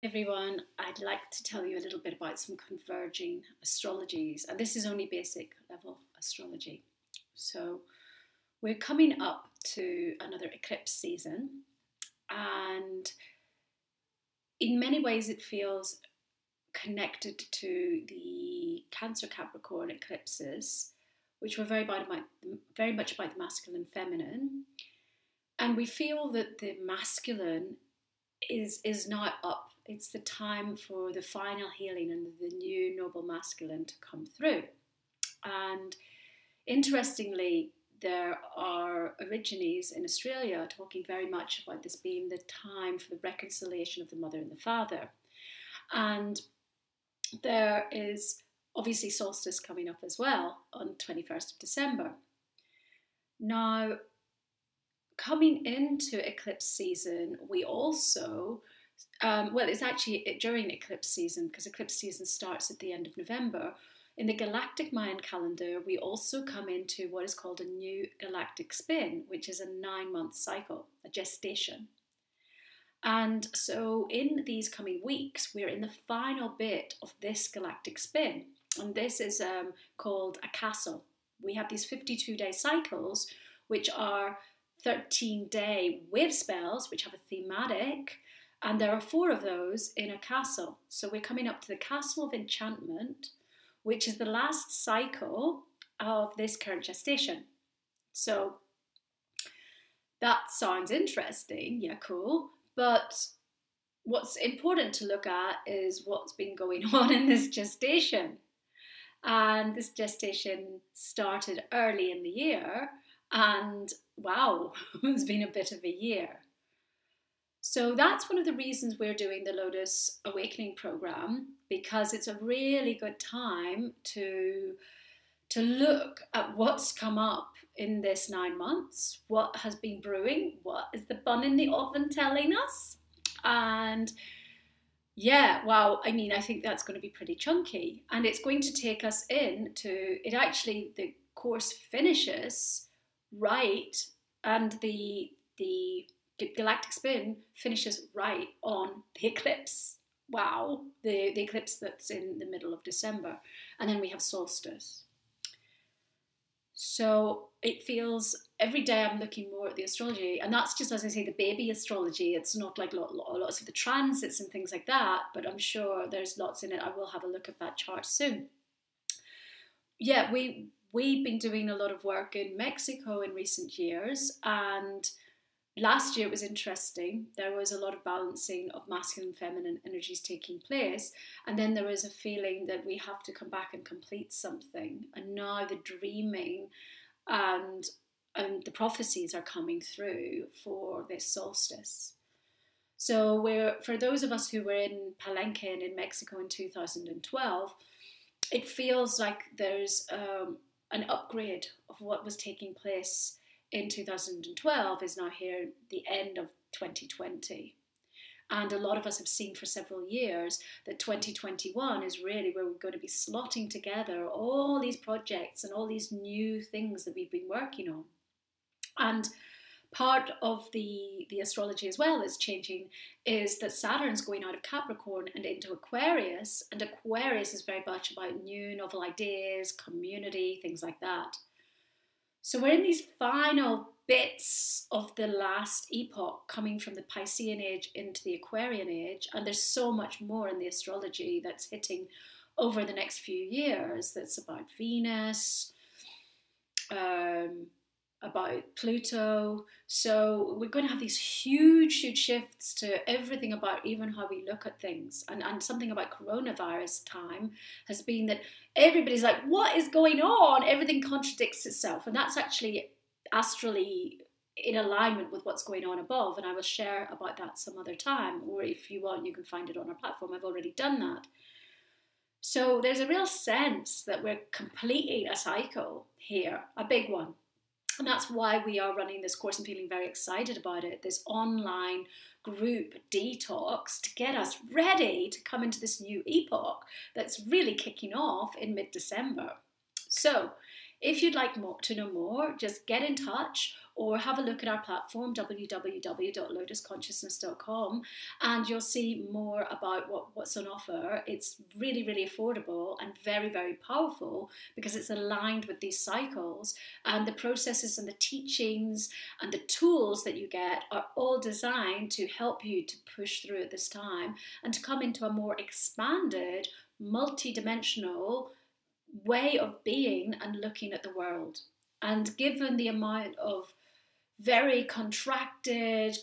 Everyone, I'd like to tell you a little bit about some converging astrologies, and this is only basic level astrology. So, we're coming up to another eclipse season, and in many ways, it feels connected to the Cancer Capricorn eclipses, which were very much about the masculine and feminine. And we feel that the masculine is now up. It's the time for the final healing and the new noble masculine to come through. And interestingly, there are origines in Australia talking very much about this being the time for the reconciliation of the mother and the father. And there is obviously solstice coming up as well on 21st of December. Now, coming into eclipse season, we also, it's actually during eclipse season, because eclipse season starts at the end of November. In the Galactic Mayan calendar, we also come into what is called a new Galactic Spin, which is a 9-month cycle, a gestation. And so in these coming weeks, we're in the final bit of this Galactic Spin. And this is called a castle. We have these 52-day cycles, which are 13-day wave spells, which have a thematic, and there are 4 of those in a castle. So we're coming up to the Castle of Enchantment, which is the last cycle of this current gestation. So that sounds interesting, yeah, cool. But what's important to look at is what's been going on in this gestation. And this gestation started early in the year, and wow, it's been a bit of a year. So that's one of the reasons we're doing the Lotus Awakening program, because it's a really good time to look at what's come up in this 9 months, what has been brewing, what is the bun in the oven telling us. And yeah, wow, I mean, I think that's going to be pretty chunky, and it's going to take us into it. Actually, the course finishes right, and the Galactic Spin finishes right on the eclipse. Wow, the eclipse that's in the middle of December, and then we have solstice. So it feels every day I'm looking more at the astrology, and that's just, as I say, the baby astrology. It's not like lots of the transits and things like that, but I'm sure there's lots in it. I will have a look at that chart soon. Yeah, we've been doing a lot of work in Mexico in recent years, and last year it was interesting. There was a lot of balancing of masculine and feminine energies taking place, and then there was a feeling that we have to come back and complete something. And now the dreaming and the prophecies are coming through for this solstice. So for those of us who were in Palenque in Mexico in 2012, it feels like there's an upgrade of what was taking place in 2012 is now here at the end of 2020. And a lot of us have seen for several years that 2021 is really where we're going to be slotting together all these projects and all these new things that we've been working on. And part of the astrology as well that's changing is that Saturn's going out of Capricorn and into Aquarius, and Aquarius is very much about new novel ideas, community, things like that. So we're in these final bits of the last epoch, coming from the Piscean age into the Aquarian age, and there's so much more in the astrology that's hitting over the next few years that's about Venus, about Pluto. So we're going to have these huge shifts to everything about even how we look at things. And something about coronavirus time has been that everybody's like, what is going on? Everything contradicts itself. And that's actually astrally in alignment with what's going on above. And I will share about that some other time, or if you want, you can find it on our platform. I've already done that. So there's a real sense that we're completing a cycle here, a big one. And that's why we are running this course and feeling very excited about it, this online group detox to get us ready to come into this new epoch that's really kicking off in mid-December. So if you'd like to know more, just get in touch, or have a look at our platform, www.lotusconsciousness.com, and you'll see more about what's on offer. It's really, really affordable and very, very powerful because it's aligned with these cycles, and the processes and the teachings and the tools that you get are all designed to help you to push through at this time and to come into a more expanded, multi-dimensional way of being and looking at the world. And given the amount of very contracted,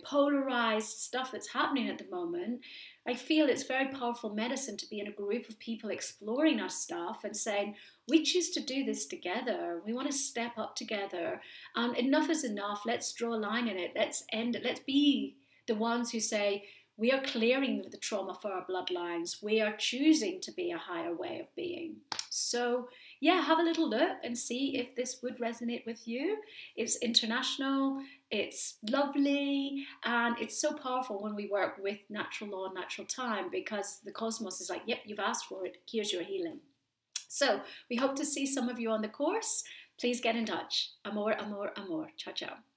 polarized stuff that's happening at the moment, I feel it's very powerful medicine to be in a group of people exploring our stuff and saying, we choose to do this together. We want to step up together. And enough is enough. Let's draw a line in it. Let's end it. Let's be the ones who say, we are clearing the trauma for our bloodlines. We are choosing to be a higher way of being. So yeah, have a little look and see if this would resonate with you. It's international, it's lovely, and it's so powerful when we work with natural law and natural time, because the cosmos is like, yep, you've asked for it, here's your healing. So we hope to see some of you on the course. Please get in touch. Amor, amor, amor. Ciao, ciao.